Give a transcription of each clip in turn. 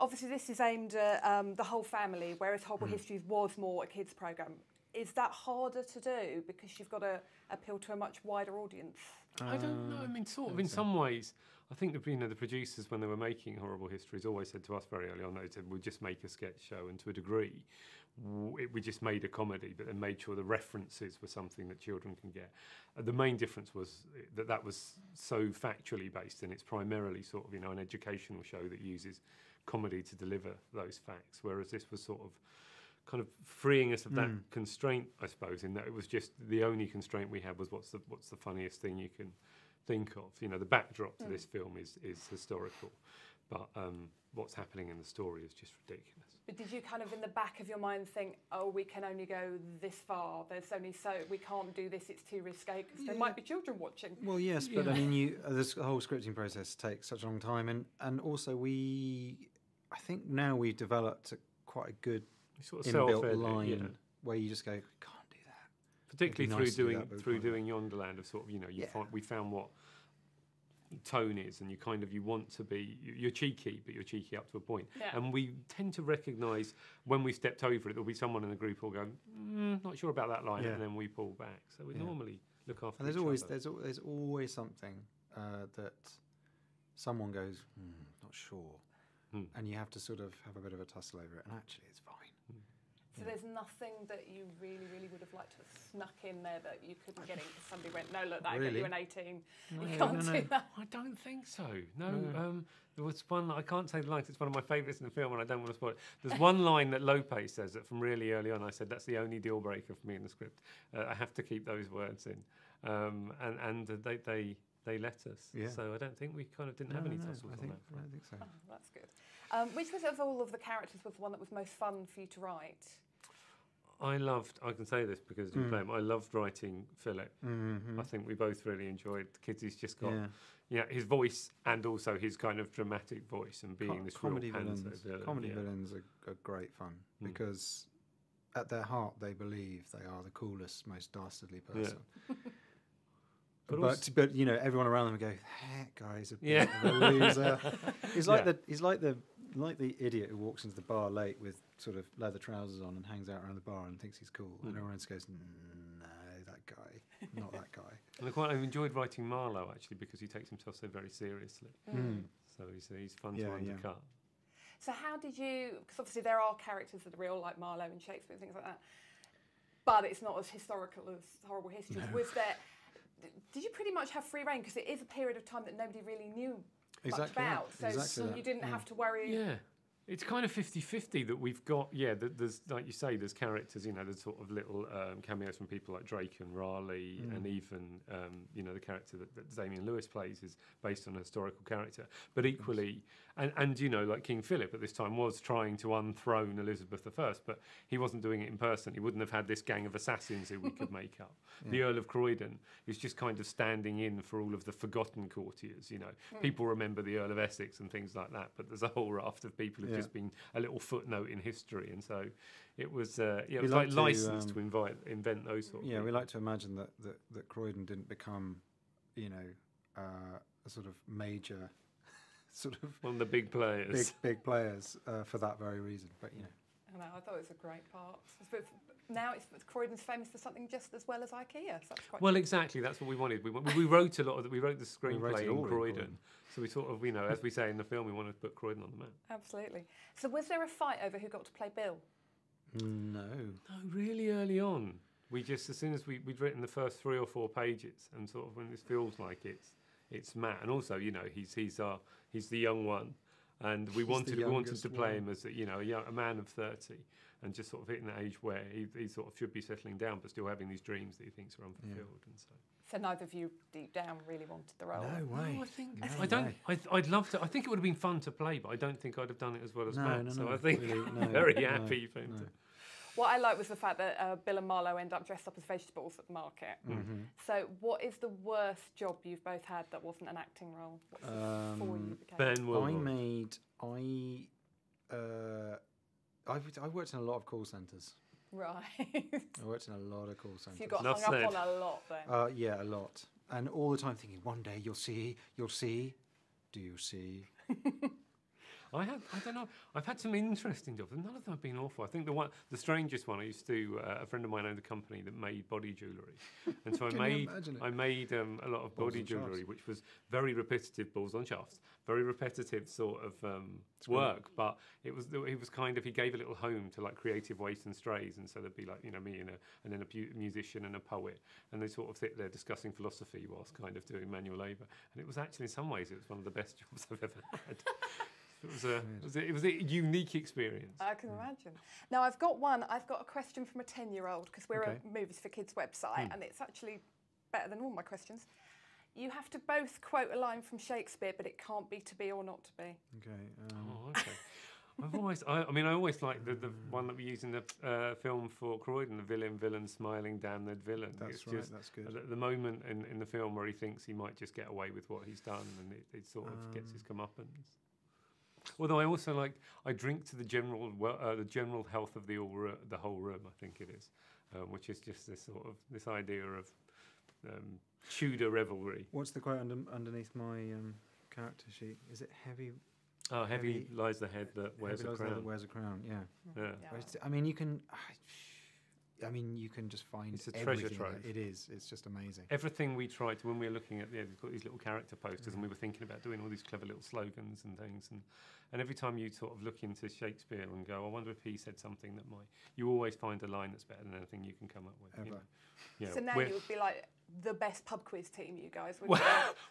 Obviously, this is aimed at the whole family, whereas Horrible Histories was more a kids' programme. Is that harder to do because you've got to appeal to a much wider audience? I don't know. I mean, sort of in some ways. I think the producers, when they were making Horrible Histories, always said to us very early on, they said, we'll just make a sketch show. And to a degree, we just made a comedy, but then made sure the references were something that children can get. The main difference was that was so factually based, and it's primarily sort of, an educational show that uses comedy to deliver those facts, whereas this was sort of kind of freeing us of that constraint, I suppose, in that it was just the only constraint we had was what's the funniest thing you can think of. The backdrop to this film is historical, but what's happening in the story is just ridiculous. But did you kind of in the back of your mind think, oh, we can only go this far, there's only we can't do this, it's too risque, because there might be children watching? Well, yes, but I mean, this whole scripting process takes such a long time, and also I think now we've developed quite a good sort of inbuilt line where you just go, we can't do that. Particularly through doing Yonderland, of sort of, we found what tone is, and you want to be, you're cheeky, but you're cheeky up to a point. Yeah. And we tend to recognise when we stepped over it, there'll be someone in the group who'll go, not sure about that line, and then we pull back. So we normally look after. And there's always something that someone goes, not sure. And you have to sort of have a bit of a tussle over it, and actually it's fine. So there's nothing that you really, really would have liked to have snuck in there that you couldn't get in because somebody went, no, look, that'll get you an 18. No, you can't do that. I don't think so. No. There was one, I can't say the line, 'cause it's one of my favourites in the film and I don't want to spoil it. There's one line that Lope says that from really early on, I said, that's the only deal breaker for me in the script. I have to keep those words in. And they let us. Yeah. So I don't think we kind of didn't have any tussles on that front. I don't think so. Oh, that's good. Which was, of all of the characters, was the one that was most fun for you to write? I can say this because you play him, I loved writing Philip. I think we both really enjoyed the kids. He's just got his voice and also his kind of dramatic voice and being this comedy real villains. Comedy villains are great fun because at their heart they believe they are the coolest, most dastardly person. Yeah. But everyone around them would go, that guy's a bit of a loser. He's like the idiot who walks into the bar late with sort of leather trousers on and hangs out around the bar and thinks he's cool. And everyone else goes, no, that guy, not that guy. And I enjoyed writing Marlowe, actually, because he takes himself so very seriously. So he's fun to undercut. So how did you, because obviously there are characters that are real, like Marlowe and Shakespeare and things like that, but it's not as historical as Horrible Histories. No. Did you pretty much have free rein? Because it is a period of time that nobody really knew much about. So you didn't have to worry. Yeah. It's kind of 50-50 that we've got, there's, like you say, there's characters, there's sort of little cameos from people like Drake and Raleigh, and even, the character that Damian Lewis plays is based on a historical character. But equally, and like King Philip at this time was trying to unthrone Elizabeth I, but he wasn't doing it in person. He wouldn't have had this gang of assassins who we could make up. The Earl of Croydon is just kind of standing in for all of the forgotten courtiers, People remember the Earl of Essex and things like that, but there's a whole raft of people who've just been a little footnote in history, and so it was it was like licensed to invent those sorts of things. We like to imagine that Croydon didn't become a sort of major sort of one of the big players for that very reason, but I thought it was a great part. Now Croydon's famous for something just as well as IKEA. So that's quite well, exactly. That's what we wanted. We wrote a lot of we wrote the screenplay in Croydon. So we sort of, as we say in the film, we wanted to put Croydon on the map. Absolutely. So was there a fight over who got to play Bill? No. No, really early on. We just, as soon as we'd written the first 3 or 4 pages, and sort of when this feels like it's Matt, and also he's the young one. And we wanted to play him as a man of 30, and just sort of hitting that age where he sort of should be settling down, but still having these dreams that he thinks are unfulfilled. And so neither of you deep down really wanted the role. No way. No, I think I'd love to. I think it would have been fun to play, but I don't think I'd have done it as well as Matt. No, so I think very happy for him to. What I like was the fact that Bill and Marlowe end up dressed up as vegetables at the market. So what is the worst job you've both had that wasn't an acting role? Before you became? Ben Wilmot. I worked in a lot of call centres. Right. I worked in a lot of call centres. So you got hung up on a lot then? Yeah, a lot. And all the time thinking, one day you'll see, do you see? I don't know. I've had some interesting jobs, and none of them have been awful. I think the strangest one, I used to, a friend of mine owned a company that made body jewellery, and so I made a lot of body jewellery, which was very repetitive, balls on shafts, very repetitive sort of work. But it was kind of, he gave a little home to like creative waste and strays, and so there'd be like, you know, me and then a musician and a poet, and they sort of sit there discussing philosophy whilst kind of doing manual labour, and it was actually, in some ways, it was one of the best jobs I've ever had. It was a unique experience. I can imagine. Now I've got a question from a 10-year-old, because we're a Movies4Kids website, and it's actually better than all my questions. You have to both quote a line from Shakespeare, but it can't be to be or not to be. Okay. I always like the one that we use in the film for Croydon, the villain smiling, damn that villain. That's right, that's good. The moment in the film where he thinks he might just get away with what he's done, and it sort of gets his comeuppance. Although I also I drink to the general health of the whole room, I think it is, which is just this idea of Tudor revelry. What's the quote underneath my character sheet? Is it heavy? Oh, heavy lies the head that wears a crown. Yeah. I mean, you can just find it's a treasure trove. It is. It's just amazing. Everything we tried to, when we were looking at, we've got these little character posters, and we were thinking about doing all these clever little slogans and things, and every time you sort of look into Shakespeare and go, I wonder if he said something that you always find a line that's better than anything you can come up with. Ever. You know, so now you would be like the best pub quiz team, you guys. Would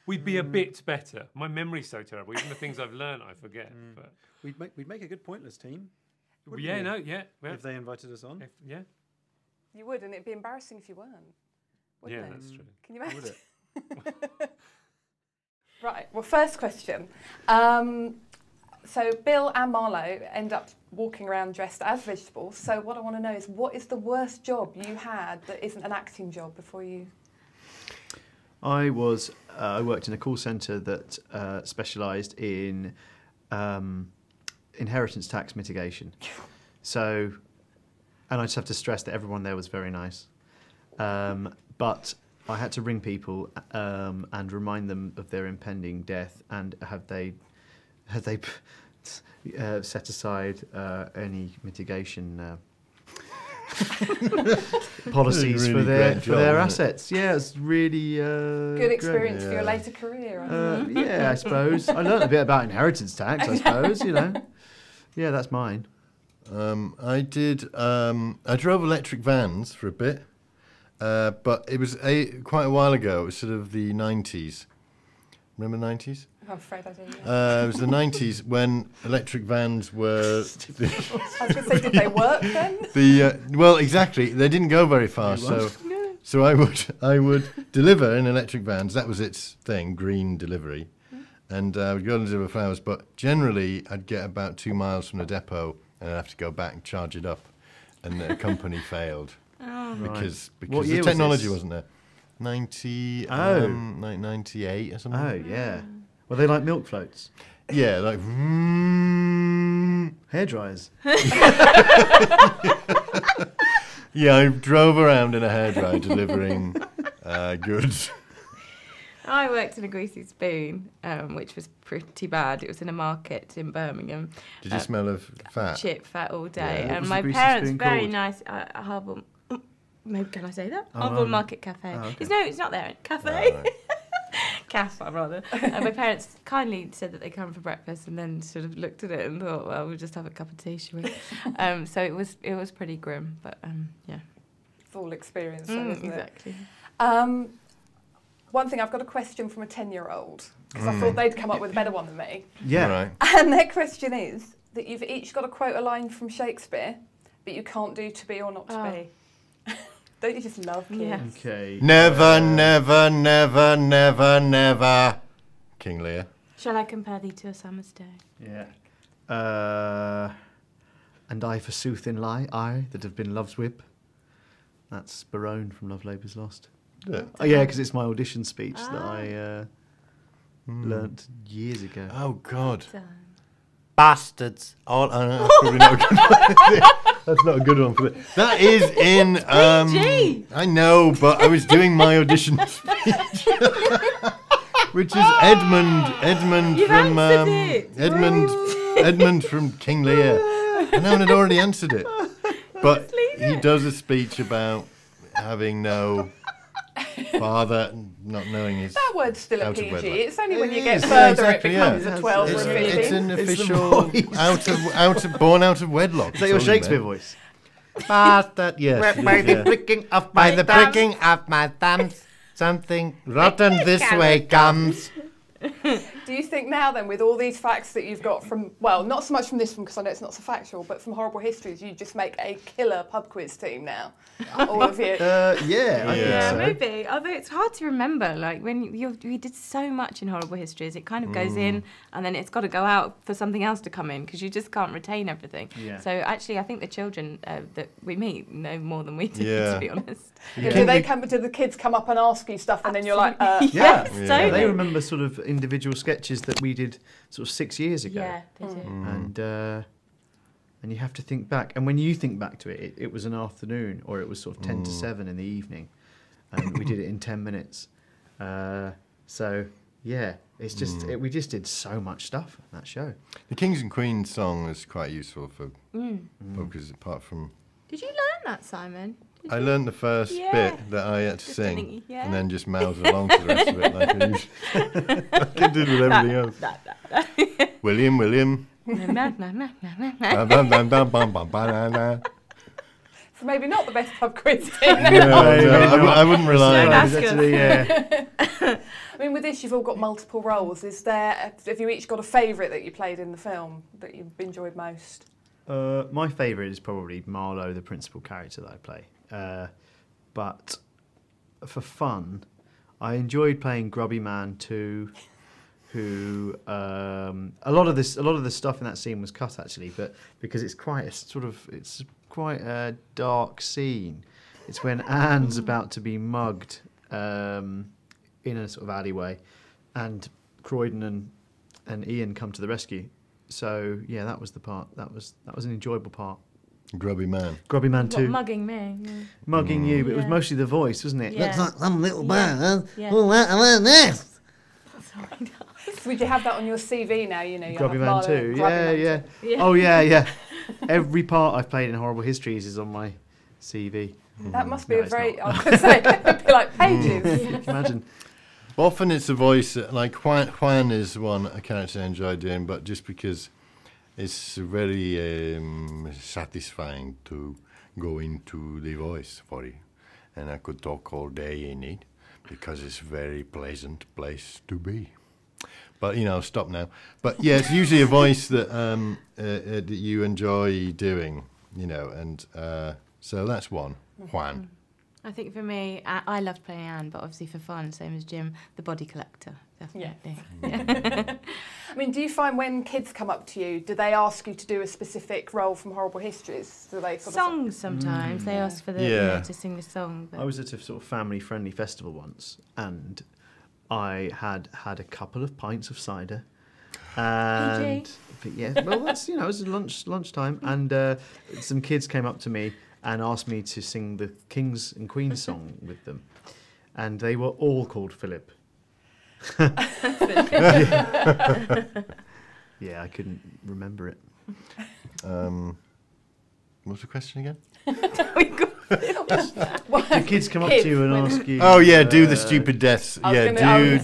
we'd be a bit better. My memory's so terrible. Even the things I've learned, I forget. But we'd make a good pointless team. If they invited us on. You would, and it'd be embarrassing if you weren't. Wouldn't it? That's true. Can you imagine? Would it? Right. Well, first question. So Bill and Marlo end up walking around dressed as vegetables. So what I want to know is, what is the worst job you had that isn't an acting job before you? I worked in a call centre that specialised in inheritance tax mitigation. So, and I just have to stress that everyone there was very nice. But I had to ring people and remind them of their impending death, and have they set aside any mitigation policies for their assets. Yeah, it's really good experience for your later career. I suppose I learned a bit about inheritance tax. I suppose Yeah, that's mine. I drove electric vans for a bit, but it was quite a while ago. It was sort of the 90s. Remember the 90s? I'm afraid I do. It was the 90s when electric vans were... I was going to say, did they work then? Well, exactly. They didn't go very far, so I would deliver in electric vans. That was its thing, green delivery. And I would go and deliver flowers, but generally I'd get about 2 miles from the depot and I'd have to go back and charge it up. And the company failed because the technology wasn't there. 98 or something. Oh, yeah. Were they like milk floats? Yeah, like... Hairdryers. Yeah, I drove around in a hairdryer delivering goods. I worked in a greasy spoon, which was pretty bad. It was in a market in Birmingham. Did you smell of fat? Chip fat all day. Yeah. And my parents, very nice, Horrible... Maybe can I say that? Horrible Market Cafe. Oh, okay. It's not there. Cafe. Oh, right. Cafe, rather. And my parents kindly said that they come for breakfast, and then sort of looked at it and thought, well, we'll just have a cup of tea, shall we? So it was pretty grim, but yeah. Full experience, though, isn't exactly. it? One thing, I've got a question from a 10-year-old, because I thought they'd come up with a better one than me. Yeah. Right. And their question is that you've each got to quote a line from Shakespeare, but you can't do to be or not to be. Don't you just love kids? Yes. Okay. Never, never, never, never, never. King Lear. Shall I compare thee to a summer's day? Yeah. And I forsooth in lie, I that have been love's whip. That's Barone from Love Labour's Lost. Yeah. Oh, yeah, because it's my audition speech that I learnt years ago. Oh, God. Bastards. All, probably not a good one. That's not a good one for it. That is in... I know, but I was doing my audition speech. Which is Edmund You've from... answered it. Edmund... Edmund from King Lear. And no one had already answered it. But he does a speech about having no father, not knowing his. That word's still a out of PG. wedlock. It's only when you It get is, further exactly, it becomes yeah. a 12 or a 15. It's an It's the official voice. born out of wedlock. Is that your That's all you Shakespeare meant. voice? Bastard, yes. By it the is, yeah. pricking of By my the thumbs. pricking of my thumbs, something rotten this way comes. Do you think now then, with all these facts that you've got from, well, not so much from this one because I know it's not so factual, but from Horrible Histories, you just make a killer pub quiz team now? All of you. Yeah, I Yeah. Yeah, think so. maybe. Although it's hard to remember. Like when we did so much in Horrible Histories, it kind of goes in and then it's got to go out for something else to come in because you just can't retain everything. Yeah. So actually, I think the children that we meet know more than we do, Yeah. to be honest. Yeah. Do the kids come up and ask you stuff and then you're like, Yeah. Yes, Yeah. totally. They remember sort of individual sketches that we did sort of 6 years ago. Yeah, they do. And you have to think back. And when you think back to it, it was an afternoon or it was sort of 10 to 7 in the evening. And we did it in 10 minutes. So, yeah, it's just we just did so much stuff in that show. The Kings and Queens song is quite useful for because apart from Did you learn that, Simon? I learned the first Yeah. bit that I had to Just sing, didn't- yeah. and then just mouthed along to the rest of it like I usually like I did with everything else. William. Na, na, na, na, na, na. Bam, bam, bam, bam, bam, bam, bam, bam. so maybe not the best pub quiz team. No, I wouldn't rely No, on it. that's Actually, yeah. I mean, with this, you've all got multiple roles. Have you each got a favourite that you played in the film that you've enjoyed most? My favourite is probably Marlowe, the principal character that I play. But for fun, I enjoyed playing Grubby Man too. Who a lot of the stuff in that scene was cut actually, but because it's quite a dark scene. It's when Anne's about to be mugged in a sort of alleyway, and Croydon and Ian come to the rescue. So yeah, that was the part. That was an enjoyable part. Grubby Man. Grubby Man What, too, mugging me. Yeah. mugging you, but it was Yeah. mostly the voice, wasn't it? Yeah. Looks like some little Yeah. bird. Yeah. Oh, I learned this. So would you have that on your CV now? You know, you Grubby have Man Marlowe too. and Grubby Man Yeah. too. Yeah. Oh yeah. Every part I've played in Horrible Histories is on my CV. That must be No, a it's very. not. I was going to say it'd be like pages. Can you imagine? Often it's a voice that, like Juan is a character I enjoy doing, but just because it's very satisfying to go into the voice for you, and I could talk all day in it because it's a very pleasant place to be. But stop now. But yeah, it's usually a voice that that you enjoy doing, and so that's one. Juan. I think for me, I loved playing Anne, but obviously for fun, same as Jim, the body collector, definitely. I mean, do you find when kids come up to you, do they ask you to do a specific role from Horrible Histories? Do they sort Songs sometimes, they ask for to sing the song. But I was at a sort of family-friendly festival once, and I had a couple of pints of cider. And but yeah, well, that's it was lunchtime, and some kids came up to me and asked me to sing the Kings and Queens song with them, and they were all called Philip. Yeah, I couldn't remember it. What's the question again? Do kids come up to you and ask you? Oh yeah, do the stupid deaths. Yeah, do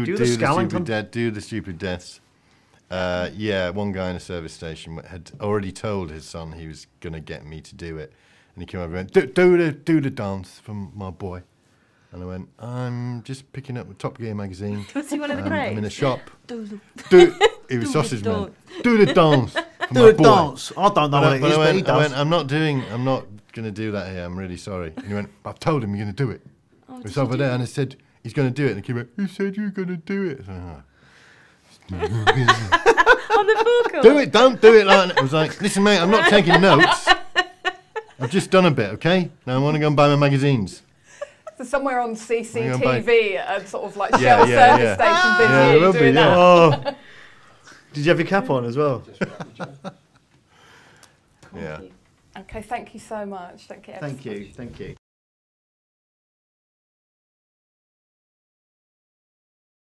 the the Skellington. stupid death. Do the stupid deaths. Yeah, one guy in a service station had already told his son he was gonna get me to do it, and he came over and went, do the dance from my boy, and I went, I'm just picking up Top Gear magazine. Was he one of the I'm in a crates? shop. Do He was Do sausage the man. Do the dance. For Do my a boy. dance. I don't know But what it is, I but he went, does. I'm not going to do that here. I'm really sorry. And he went, I've told him you're going to do it. Oh, It's over there. And I said, he's going to do it. And he came, you said you're going to do it. I said, on the forecourt. do it. Don't do it like that. I was like, listen, mate, I'm not taking notes. I've just done a bit, okay? Now I want to go and buy my magazines. So somewhere on Hang on, CCTV at a sort of like Yeah, Shell yeah, service yeah. station Yeah, video it will be, doing yeah. that. Oh, did you have your cap on as well? Yeah. Okay, thank you so much. Thank you. Thank you.